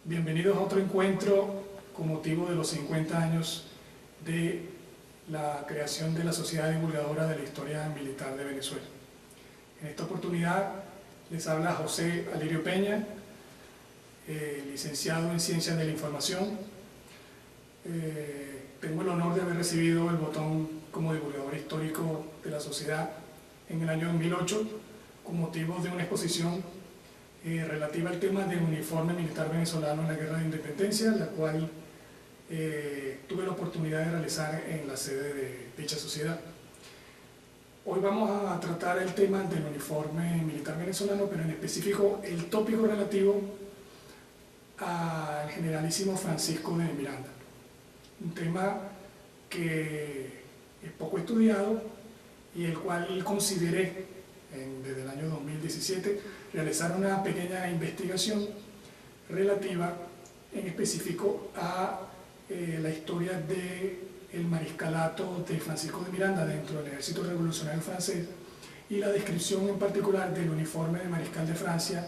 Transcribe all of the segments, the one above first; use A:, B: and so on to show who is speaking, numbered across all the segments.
A: Bienvenidos a otro encuentro con motivo de los 50 años de la creación de la Sociedad Divulgadora de la Historia Militar de Venezuela. En esta oportunidad les habla José Alirio Peña, licenciado en Ciencias de la Información. Tengo el honor de haber recibido el botón como divulgador histórico de la sociedad en el año 2008 con motivo de una exposición relativa al tema del uniforme militar venezolano en la Guerra de Independencia, la cual tuve la oportunidad de realizar en la sede de dicha sociedad. Hoy vamos a tratar el tema del uniforme militar venezolano, pero en específico el tópico relativo al generalísimo Francisco de Miranda. Un tema que es poco estudiado y el cual consideré desde el año 2017 realizar una pequeña investigación relativa en específico a la historia del mariscalato de Francisco de Miranda dentro del ejército revolucionario francés y la descripción en particular del uniforme de mariscal de Francia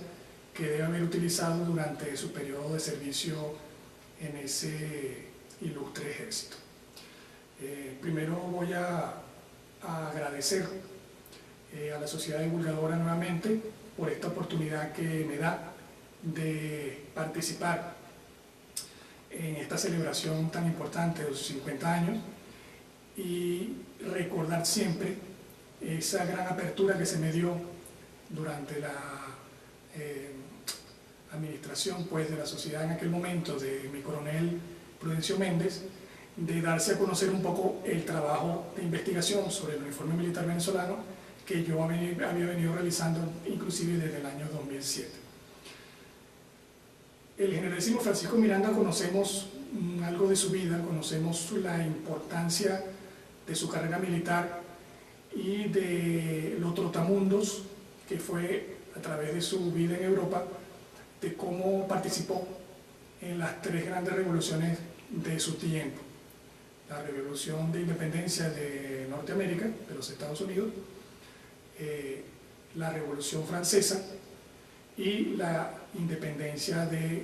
A: que debe haber utilizado durante su periodo de servicio en ese ilustre ejército. Primero voy a agradecer a la Sociedad Divulgadora nuevamente por esta oportunidad que me da de participar en esta celebración tan importante de los 50 años y recordar siempre esa gran apertura que se me dio durante la administración de la sociedad en aquel momento de mi coronel Prudencio Méndez, de darse a conocer un poco el trabajo de investigación sobre el uniforme militar venezolano que yo había venido realizando inclusive desde el año 2007. El generalísimo Francisco Miranda conocemos algo de su vida, conocemos la importancia de su carrera militar y de los trotamundos que fue a través de su vida en Europa, de cómo participó en las tres grandes revoluciones de su tiempo. La revolución de independencia de Norteamérica, de los Estados Unidos, la Revolución Francesa y la independencia del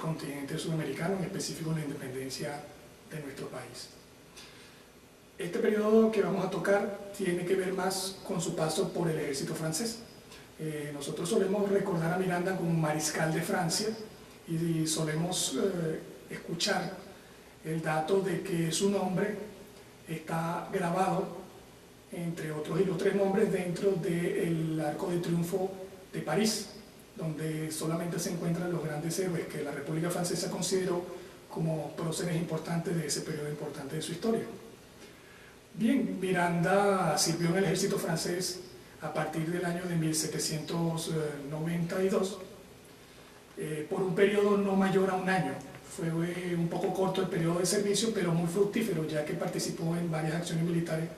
A: continente sudamericano, en específico la independencia de nuestro país. Este periodo que vamos a tocar tiene que ver más con su paso por el ejército francés. Nosotros solemos recordar a Miranda como mariscal de Francia y solemos escuchar el dato de que su nombre está grabado entre otros ilustres nombres dentro del Arco de Triunfo de París, donde solamente se encuentran los grandes héroes que la República Francesa consideró como próceres importantes de ese periodo importante de su historia. Bien, Miranda sirvió en el ejército francés a partir del año de 1792 por un periodo no mayor a un año. Fue un poco corto el periodo de servicio, pero muy fructífero, ya que participó en varias acciones militares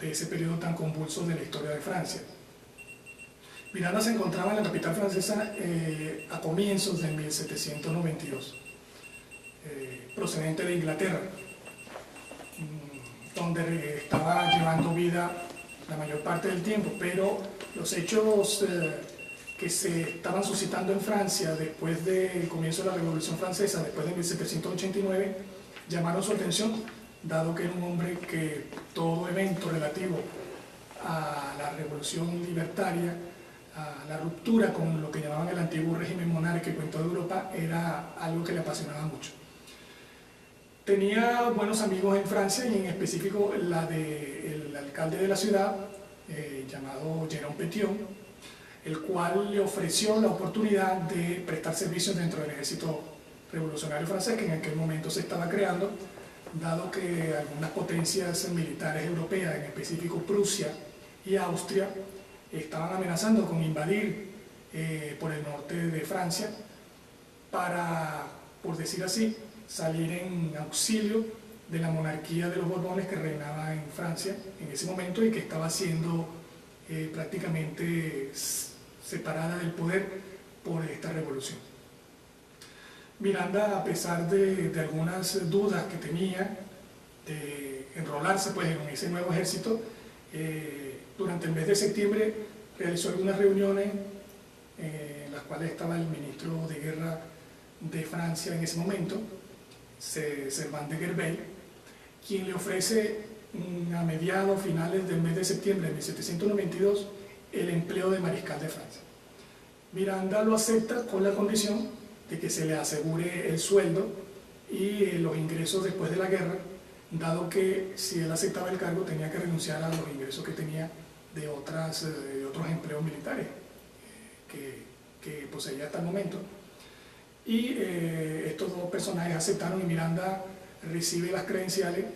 A: de ese periodo tan convulso de la historia de Francia. Miranda se encontraba en la capital francesa a comienzos de 1792, procedente de Inglaterra, donde estaba llevando vida la mayor parte del tiempo, pero los hechos que se estaban suscitando en Francia después del comienzo de la Revolución Francesa, después de 1789, llamaron su atención, dado que era un hombre que todo evento relativo a la revolución libertaria, a la ruptura con lo que llamaban el antiguo régimen monárquico en toda Europa, era algo que le apasionaba mucho. Tenía buenos amigos en Francia y en específico el alcalde de la ciudad, llamado Jérôme Pétion, el cual le ofreció la oportunidad de prestar servicios dentro del ejército revolucionario francés que en aquel momento se estaba creando, dado que algunas potencias militares europeas, en específico Prusia y Austria, estaban amenazando con invadir por el norte de Francia para, por decir así, salir en auxilio de la monarquía de los Borbones que reinaba en Francia en ese momento y que estaba siendo prácticamente separada del poder por esta revolución. Miranda, a pesar de algunas dudas que tenía de enrolarse en ese nuevo ejército, durante el mes de septiembre realizó algunas reuniones en las cuales estaba el ministro de Guerra de Francia en ese momento, Servan de Gerbey, quien le ofrece a mediados, finales del mes de septiembre de 1792, el empleo de mariscal de Francia. Miranda lo acepta con la condición de que se le asegure el sueldo y los ingresos después de la guerra, dado que si él aceptaba el cargo tenía que renunciar a los ingresos que tenía de otros empleos militares que poseía hasta el momento. Y estos dos personajes aceptaron y Miranda recibe las credenciales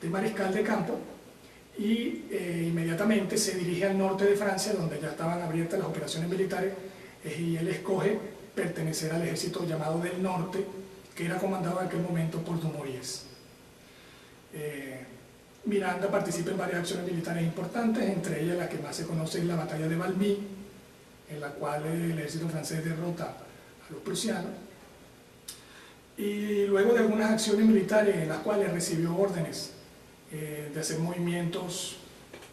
A: de mariscal de campo y inmediatamente se dirige al norte de Francia, donde ya estaban abiertas las operaciones militares, y él escoge pertenecer al ejército llamado del norte, que era comandado en aquel momento por Dumouriez. Miranda participa en varias acciones militares importantes, entre ellas la que más se conoce es la batalla de Valmy, en la cual el ejército francés derrota a los prusianos, y luego de algunas acciones militares en las cuales recibió órdenes de hacer movimientos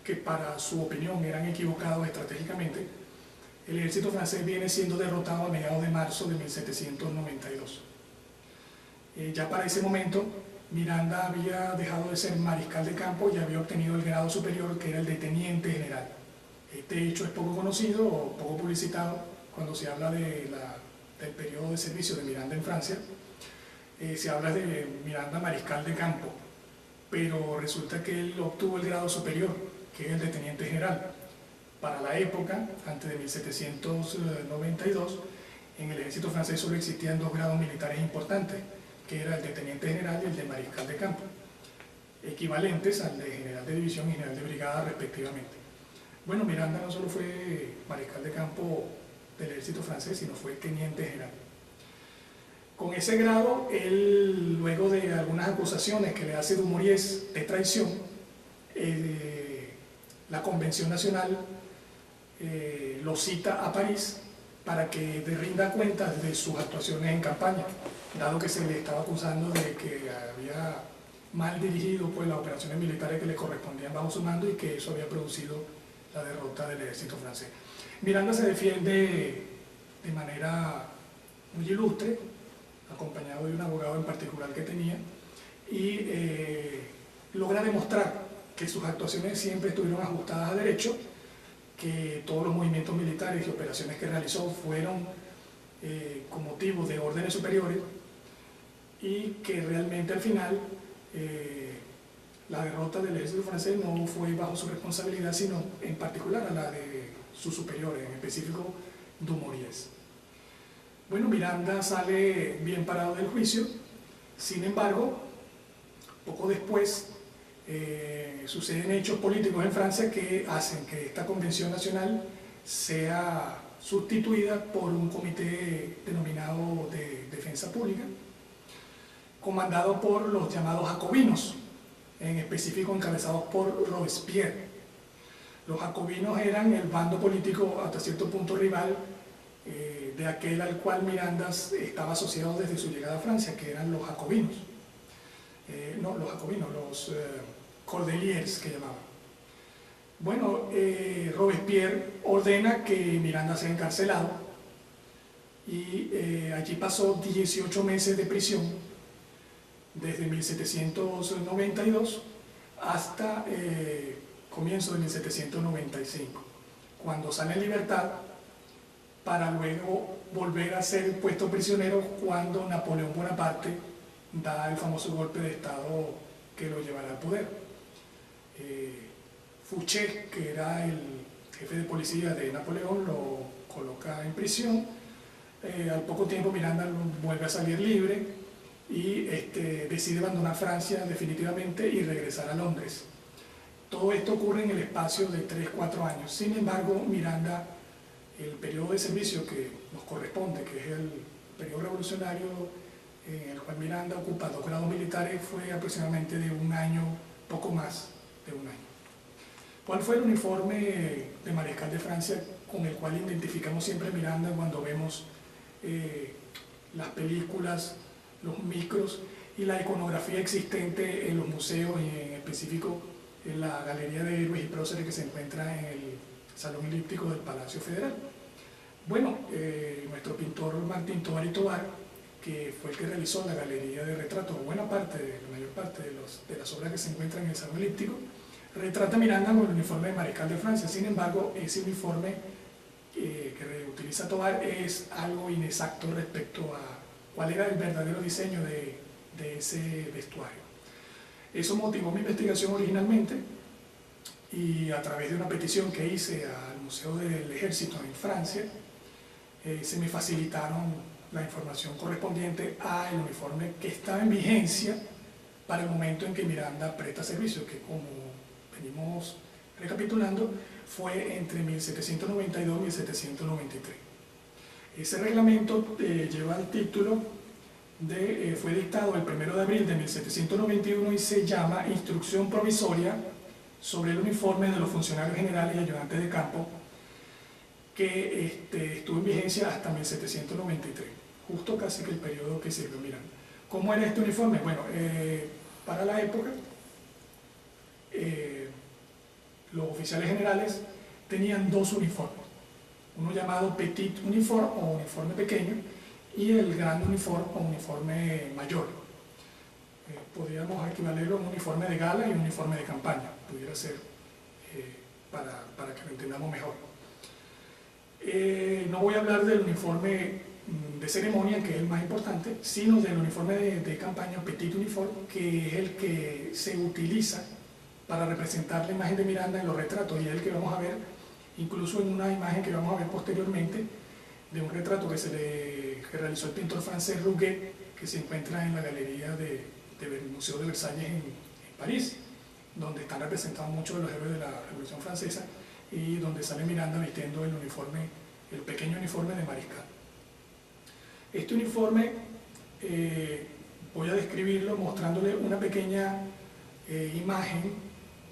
A: que para su opinión eran equivocados estratégicamente, el ejército francés viene siendo derrotado a mediados de marzo de 1792. Ya para ese momento Miranda había dejado de ser mariscal de campo y había obtenido el grado superior, que era el de teniente general. Este hecho es poco conocido o poco publicitado cuando se habla del periodo de servicio de Miranda en Francia. Se habla de Miranda mariscal de campo, pero resulta que él obtuvo el grado superior, que es el de teniente general. Para la época, antes de 1792, en el ejército francés solo existían dos grados militares importantes, que era el de teniente general y el de mariscal de campo, equivalentes al de general de división y general de brigada respectivamente. Bueno, Miranda no solo fue mariscal de campo del ejército francés, sino fue teniente general. Con ese grado, él, luego de algunas acusaciones que le hace Dumouriez de traición, la Convención Nacional lo cita a París para que rinda cuentas de sus actuaciones en campaña, dado que se le estaba acusando de que había mal dirigido pues, las operaciones militares que le correspondían bajo su mando y que eso había producido la derrota del ejército francés. Miranda se defiende de manera muy ilustre, acompañado de un abogado en particular que tenía, y logra demostrar que sus actuaciones siempre estuvieron ajustadas a derecho, que todos los movimientos militares y operaciones que realizó fueron con motivo de órdenes superiores y que realmente al final la derrota del ejército francés no fue bajo su responsabilidad, sino en particular a la de sus superiores, en específico Dumouriez. Bueno, Miranda sale bien parado del juicio, sin embargo, poco después suceden hechos políticos en Francia que hacen que esta Convención Nacional sea sustituida por un comité denominado de Defensa Pública, comandado por los llamados jacobinos, en específico encabezados por Robespierre. Los jacobinos eran el bando político hasta cierto punto rival de aquel al cual Miranda estaba asociado desde su llegada a Francia, que eran los jacobinos. Los cordeliers que llamaban. Bueno, Robespierre ordena que Miranda sea encarcelado y allí pasó 18 meses de prisión, desde 1792 hasta comienzo de 1795, cuando sale en libertad para luego volver a ser puesto prisionero cuando Napoleón Bonaparte da el famoso golpe de estado que lo llevará al poder. Fouché, que era el jefe de policía de Napoleón, lo coloca en prisión. Al poco tiempo Miranda vuelve a salir libre y decide abandonar Francia definitivamente y regresar a Londres. Todo esto ocurre en el espacio de 3-4 años. Sin embargo, Miranda, el periodo de servicio que nos corresponde, que es el periodo revolucionario en el cual Miranda ocupa 2 grados militares, fue aproximadamente de un año, poco más de un año. ¿Cuál fue el uniforme de mariscal de Francia con el cual identificamos siempre a Miranda cuando vemos las películas, los micros y la iconografía existente en los museos y en específico en la Galería de Héroes y Próceres que se encuentra en el Salón Elíptico del Palacio Federal? Bueno, nuestro pintor Martín Tovar y Tovar que fue el que realizó la galería de retratos, o buena parte, la mayor parte de las obras que se encuentran en el Salón Elíptico, retrata a Miranda con el uniforme de Mariscal de Francia. Sin embargo, ese uniforme que utiliza Tovar es algo inexacto respecto a cuál era el verdadero diseño de ese vestuario. Eso motivó mi investigación originalmente, y a través de una petición que hice al Museo del Ejército en Francia, se me facilitaron la información correspondiente al uniforme que estaba en vigencia para el momento en que Miranda presta servicio, que, como venimos recapitulando, fue entre 1792 y 1793. Ese reglamento lleva el título fue dictado el 1 de abril de 1791 y se llama Instrucción Provisoria sobre el uniforme de los funcionarios generales y ayudantes de campo, que estuvo en vigencia hasta 1793, justo casi que el periodo que sirvió Miranda. ¿Cómo era este uniforme? Bueno, para la época, los oficiales generales tenían dos uniformes, uno llamado petit uniforme o uniforme pequeño, y el gran uniforme o uniforme mayor. Podríamos equivalerlo a un uniforme de gala y un uniforme de campaña, pudiera ser, para que lo entendamos mejor. No voy a hablar del uniforme de ceremonia, que es el más importante, sino del uniforme de campaña, petit uniforme, que es el que se utiliza para representar la imagen de Miranda en los retratos, y es el que vamos a ver incluso en una imagen que vamos a ver posteriormente, de un retrato que realizó el pintor francés Rouget, que se encuentra en la galería del Museo de Versalles en París, donde están representados muchos de los héroes de la Revolución Francesa, y donde sale Miranda vistiendo el uniforme, el pequeño uniforme de mariscal. Este uniforme voy a describirlo mostrándole una pequeña imagen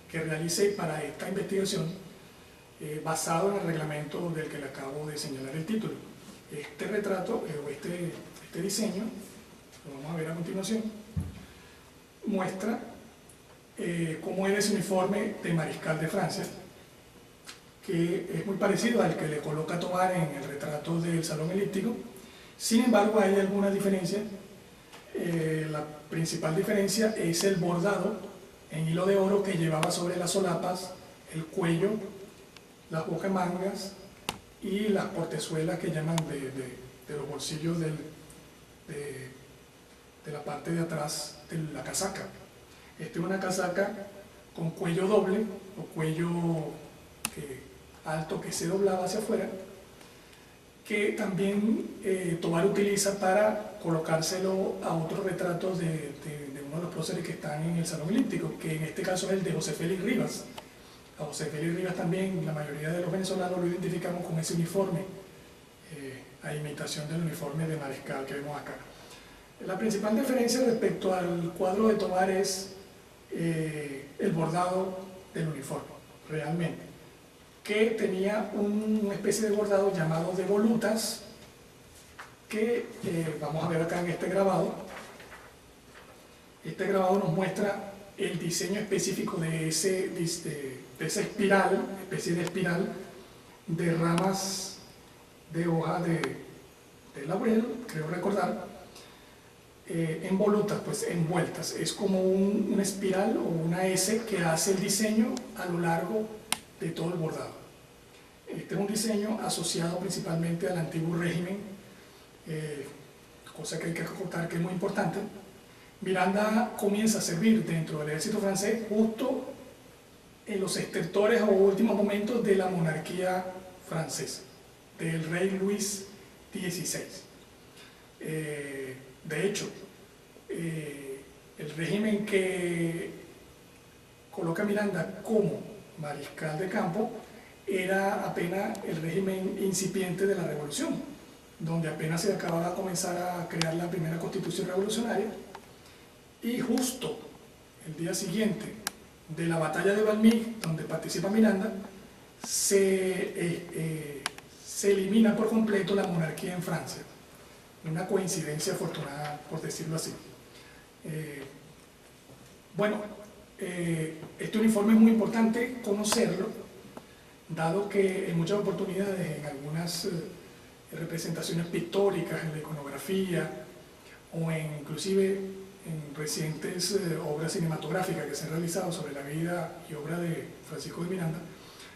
A: que realicé para esta investigación, basado en el reglamento del que le acabo de señalar el título. Este retrato, o este diseño, lo vamos a ver a continuación, muestra cómo era ese uniforme de mariscal de Francia, que es muy parecido al que le coloca Tovar en el retrato del Salón Elíptico. Sin embargo, hay alguna diferencia. La principal diferencia es el bordado en hilo de oro que llevaba sobre las solapas, el cuello, las bocamangas y las portezuelas que llaman de los bolsillos de la parte de atrás de la casaca. Esta es una casaca con cuello doble, o cuello alto que se doblaba hacia afuera, que también Tovar utiliza para colocárselo a otros retratos de uno de los próceres que están en el Salón Elíptico, que en este caso es el de José Félix Rivas. A José Félix Rivas también la mayoría de los venezolanos lo identificamos con ese uniforme, a imitación del uniforme de mariscal que vemos acá. La principal diferencia respecto al cuadro de Tovar es el bordado del uniforme, realmente, que tenía una especie de bordado llamado de volutas, que vamos a ver acá en este grabado. Este grabado nos muestra el diseño específico de esa espiral, especie de espiral de ramas de hoja de laurel, creo recordar, en volutas, pues envueltas. Es como una espiral o una S que hace el diseño a lo largo de todo el bordado. Este es un diseño asociado principalmente al antiguo régimen, cosa que hay que acotar que es muy importante. Miranda comienza a servir dentro del ejército francés justo en los estertores o últimos momentos de la monarquía francesa, del rey Luis XVI. De hecho, el régimen que coloca a Miranda como mariscal de campo era apenas el régimen incipiente de la revolución, donde apenas se acababa de comenzar a crear la primera constitución revolucionaria, y justo el día siguiente de la batalla de Valmy, donde participa Miranda, se elimina por completo la monarquía en Francia. Una coincidencia afortunada, por decirlo así. Este uniforme es muy importante conocerlo, dado que en muchas oportunidades, en algunas representaciones pictóricas, en la iconografía, o inclusive en recientes obras cinematográficas que se han realizado sobre la vida y obra de Francisco de Miranda,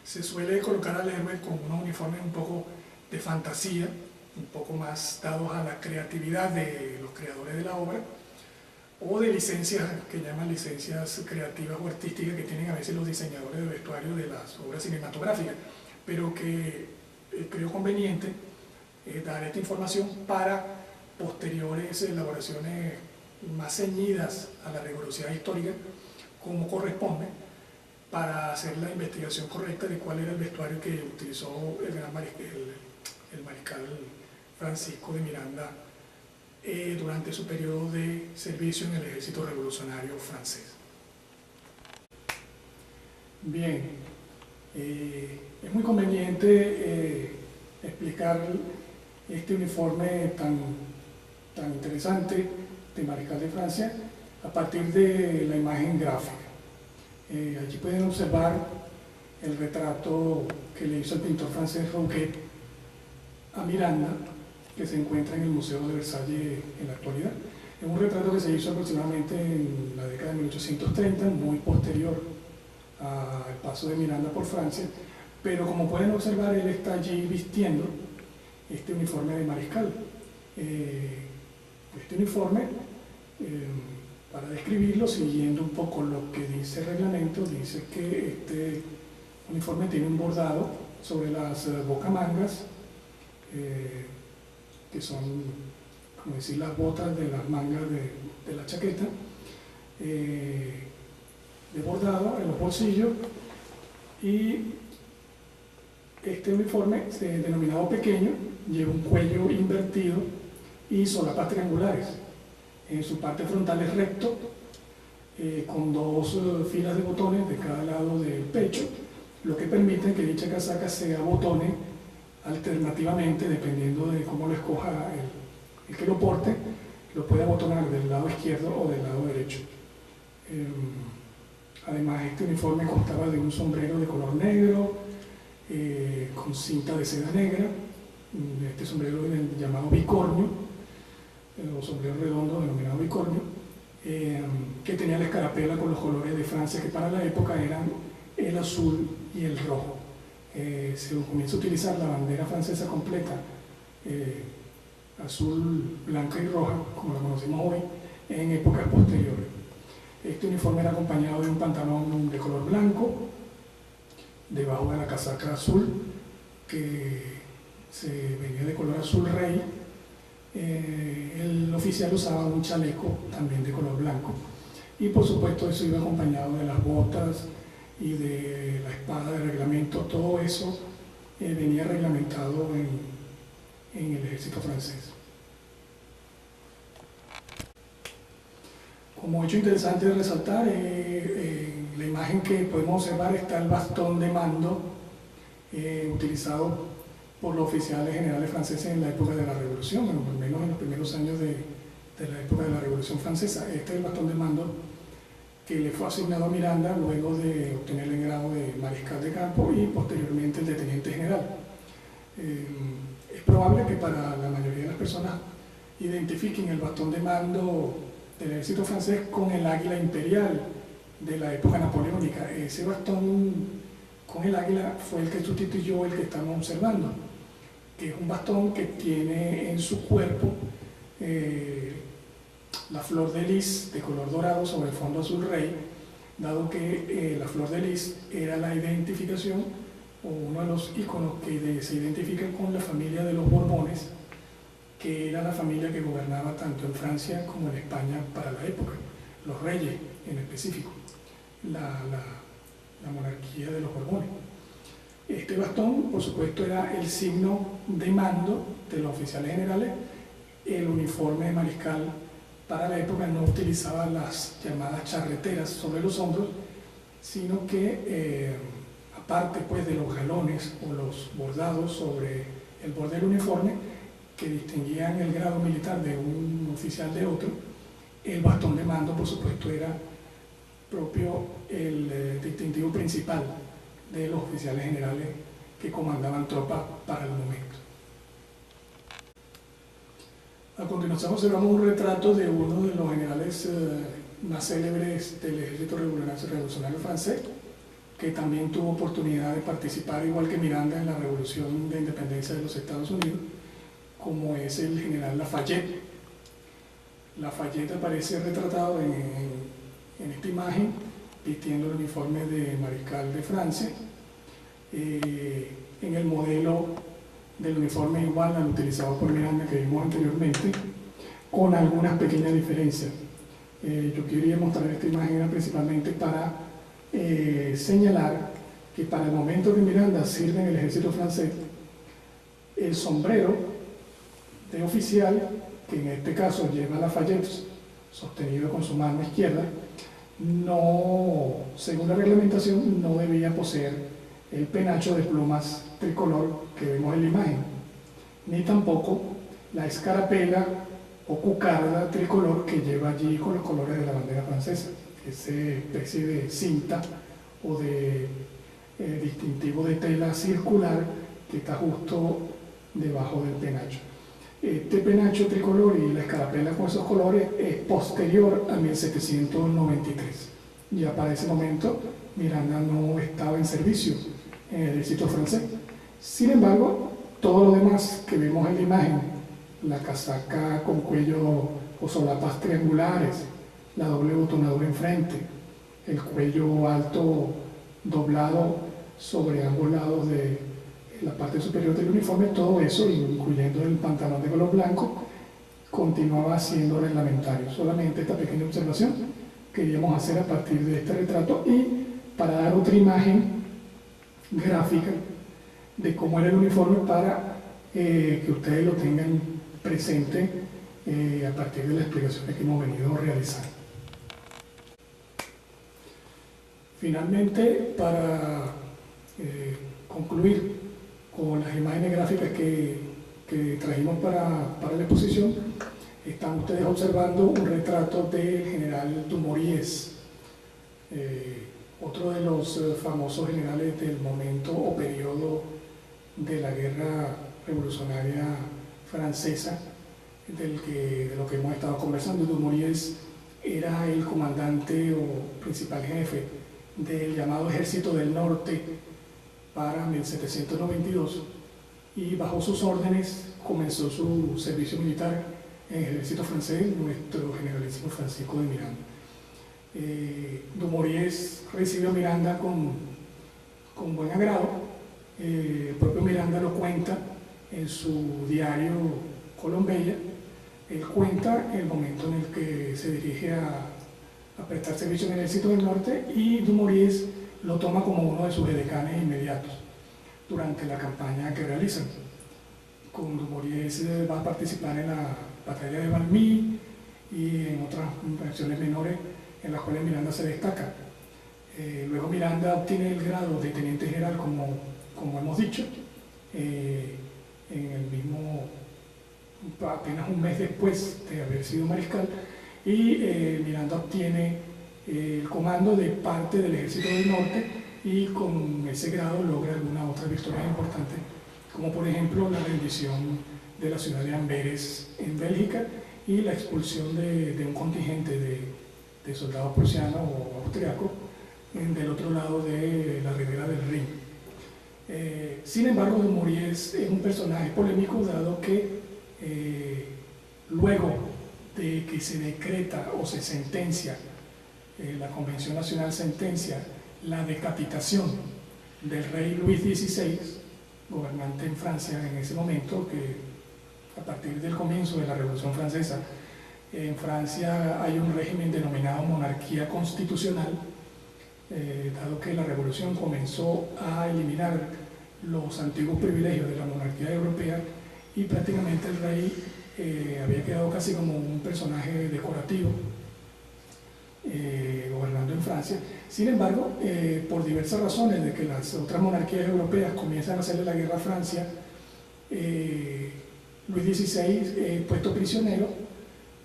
A: se suele colocar al héroe con unos uniformes un poco de fantasía, un poco más dados a la creatividad de los creadores de la obra, o de licencias que llaman licencias creativas o artísticas que tienen a veces los diseñadores de vestuario de las obras cinematográficas, pero que creo conveniente dar esta información para posteriores elaboraciones más ceñidas a la rigurosidad histórica, como corresponde, para hacer la investigación correcta de cuál era el vestuario que utilizó el mariscal Francisco de Miranda durante su periodo de servicio en el ejército revolucionario francés. Bien, es muy conveniente explicar este uniforme tan interesante de mariscal de Francia a partir de la imagen gráfica. Allí pueden observar el retrato que le hizo el pintor francés Rouquet a Miranda, que se encuentra en el Museo de Versalles en la actualidad. Es un retrato que se hizo aproximadamente en la década de 1830, muy posterior al paso de Miranda por Francia, pero como pueden observar, él está allí vistiendo este uniforme de mariscal. Este uniforme, para describirlo, siguiendo un poco lo que dice el reglamento, dice que este uniforme tiene un bordado sobre las bocamangas, que son, como decir, las botas de las mangas de la chaqueta, de bordado en los bolsillos, y este uniforme, denominado pequeño, lleva un cuello invertido y solapas triangulares. En su parte frontal es recto, con dos filas de botones de cada lado del pecho, lo que permite que dicha casaca se abotone alternativamente, dependiendo de cómo lo escoja el que lo porte, lo puede abotonar del lado izquierdo o del lado derecho. Además, este uniforme constaba de un sombrero de color negro, con cinta de seda negra, este sombrero llamado bicornio, o sombrero redondo denominado bicornio, que tenía la escarapela con los colores de Francia, que para la época eran el azul y el rojo. Se comienza a utilizar la bandera francesa completa, azul, blanca y roja, como la conocemos hoy, en épocas posteriores. Este uniforme era acompañado de un pantalón de color blanco, debajo de la casaca azul, que se venía de color azul rey. El oficial usaba un chaleco también de color blanco, y por supuesto eso iba acompañado de las botas y de la espada de reglamento. Todo eso venía reglamentado en el ejército francés. Como hecho interesante de resaltar, en la imagen que podemos observar está el bastón de mando utilizado por los oficiales generales franceses en la época de la Revolución, bueno, al menos en los primeros años de la época de la Revolución Francesa. Este es el bastón de mando que le fue asignado a Miranda luego de obtener el grado de mariscal de campo y posteriormente el de teniente general. Es probable que para la mayoría de las personas identifiquen el bastón de mando del ejército francés con el águila imperial de la época napoleónica. Ese bastón con el águila fue el que sustituyó el que estamos observando, que es un bastón que tiene en su cuerpo la flor de lis de color dorado sobre el fondo azul rey, dado que la flor de lis era la identificación o uno de los íconos que se identifican con la familia de los Borbones, que era la familia que gobernaba tanto en Francia como en España para la época, los reyes en específico, la monarquía de los Borbones. Este bastón, por supuesto, era el signo de mando de los oficiales generales. El uniforme de mariscal para la época no utilizaba las llamadas charreteras sobre los hombros, sino que aparte pues, de los galones o los bordados sobre el borde del uniforme que distinguían el grado militar de un oficial de otro, el bastón de mando, por supuesto, era propio el distintivo principal de los oficiales generales que comandaban tropas para el momento. A continuación observamos un retrato de uno de los generales más célebres del ejército revolucionario francés, que también tuvo oportunidad de participar, igual que Miranda, en la revolución de independencia de los Estados Unidos, como es el general Lafayette. Lafayette aparece retratado en esta imagen, vistiendo el uniforme de mariscal de Francia, en el modelo del uniforme igual al utilizado por Miranda que vimos anteriormente, con algunas pequeñas diferencias. Yo quería mostrar esta imagen principalmente para señalar que para el momento que Miranda sirve en el ejército francés, el sombrero de oficial, que en este caso lleva Lafayette sostenido con su mano izquierda, no, según la reglamentación, no debía poseer el penacho de plumas tricolor que vemos en la imagen, ni tampoco la escarapela o cucarda tricolor que lleva allí con los colores de la bandera francesa, esa especie de cinta o de distintivo de tela circular que está justo debajo del penacho. Este penacho tricolor y la escarapela con esos colores es posterior a 1793. Ya para ese momento Miranda no estaba en servicio en el ejército francés. Sin embargo, todo lo demás que vemos en la imagen, la casaca con cuello o solapas triangulares, la doble botonadura enfrente, el cuello alto doblado sobre ambos lados de la parte superior del uniforme, todo eso, incluyendo el pantalón de color blanco, continuaba siendo reglamentario. Solamente esta pequeña observación queríamos hacer a partir de este retrato y para dar otra imagen gráfica de cómo era el uniforme para que ustedes lo tengan presente a partir de las explicaciones que hemos venido realizando. Finalmente, para concluir con las imágenes gráficas que trajimos para la exposición, están ustedes observando un retrato del general Dumouriez, otro de los famosos generales del momento o periodo de la guerra revolucionaria francesa, de lo que hemos estado conversando. Dumouriez era el comandante o principal jefe del llamado Ejército del Norte para 1792, y bajo sus órdenes comenzó su servicio militar en el ejército francés nuestro generalísimo Francisco de Miranda. Dumouriez recibió a Miranda con buen agrado. El propio Miranda lo cuenta en su diario Colombella. Él cuenta el momento en el que se dirige a prestar servicio en el ejército del norte, y Dumouriez lo toma como uno de sus edecanes inmediatos durante la campaña que realizan. Con Dumouriez va a participar en la batalla de Valmy y en otras acciones menores en las cuales Miranda se destaca. Luego Miranda obtiene el grado de teniente general, como hemos dicho, en el mismo, apenas un mes después de haber sido mariscal, y Miranda obtiene el comando de parte del Ejército del Norte, y con ese grado logra algunas otras victorias importantes, como por ejemplo la rendición de la ciudad de Amberes en Bélgica y la expulsión de un contingente de soldados prusianos o austriacos del otro lado de la ribera del Rin. Sin embargo, Dumouriez es un personaje polémico, dado que luego de que se decreta o se sentencia, la Convención Nacional sentencia la decapitación del rey Luis XVI, gobernante en Francia en ese momento, que a partir del comienzo de la Revolución Francesa, en Francia hay un régimen denominado monarquía constitucional, dado que la revolución comenzó a eliminar los antiguos privilegios de la monarquía europea, y prácticamente el rey había quedado casi como un personaje decorativo gobernando en Francia. Sin embargo, por diversas razones de que las otras monarquías europeas comienzan a hacerle la guerra a Francia, Luis XVI puesto prisionero,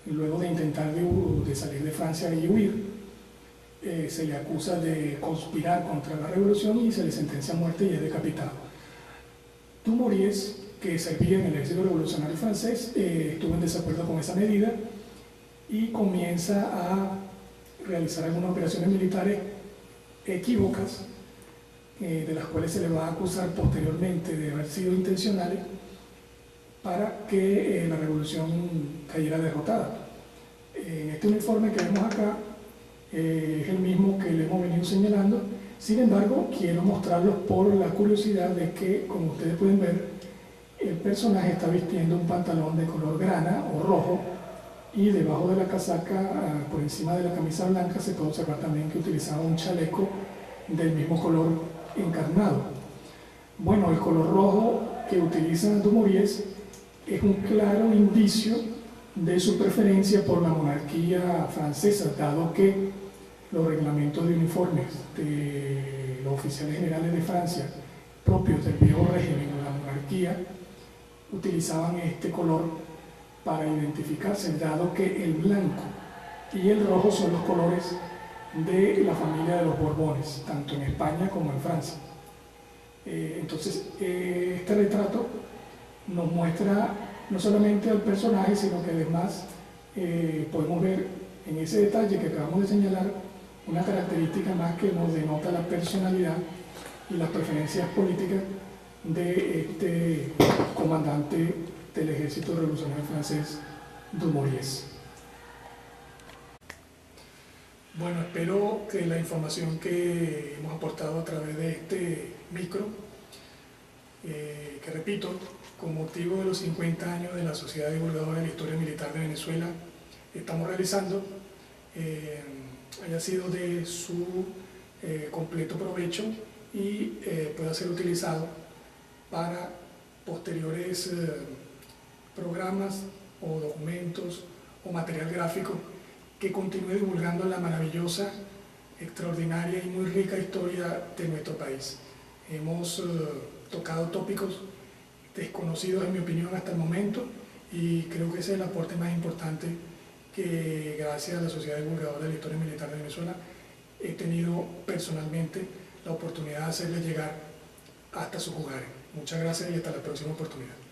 A: luego de intentar de salir de Francia y huir, se le acusa de conspirar contra la revolución y se le sentencia a muerte y es decapitado. Dumouriez que servía en el ejército revolucionario francés estuvo en desacuerdo con esa medida y comienza a realizar algunas operaciones militares equívocas, de las cuales se le va a acusar posteriormente de haber sido intencionales, para que la revolución cayera derrotada. En este uniforme que vemos acá es el mismo que le hemos venido señalando. Sin embargo, quiero mostrarlos por la curiosidad de que, como ustedes pueden ver, el personaje está vistiendo un pantalón de color grana o rojo, y debajo de la casaca, por encima de la camisa blanca, se puede observar también que utilizaba un chaleco del mismo color encarnado. Bueno, el color rojo que utiliza Dumouriez es un claro indicio de su preferencia por la monarquía francesa, dado que los reglamentos de uniformes de los oficiales generales de Francia, propios del viejo régimen de la monarquía, utilizaban este color para identificarse, dado que el blanco y el rojo son los colores de la familia de los Borbones, tanto en España como en Francia. Entonces, este retrato nos muestra no solamente al personaje, sino que además podemos ver en ese detalle que acabamos de señalar una característica más que nos denota la personalidad y las preferencias políticas de este comandante del Ejército Revolucionario Francés, Dumouriez. Bueno, espero que la información que hemos aportado a través de este micro, que repito, con motivo de los 50 años de la Sociedad Divulgadora de la Historia Militar de Venezuela, estamos realizando, haya sido de su completo provecho y pueda ser utilizado para posteriores programas o documentos o material gráfico que continúe divulgando la maravillosa, extraordinaria y muy rica historia de nuestro país. Hemos tocado tópicos desconocidos, en mi opinión, hasta el momento, y creo que ese es el aporte más importante que, gracias a la Sociedad Divulgadora de la Historia Militar de Venezuela, he tenido personalmente la oportunidad de hacerles llegar hasta sus hogares. Muchas gracias y hasta la próxima oportunidad.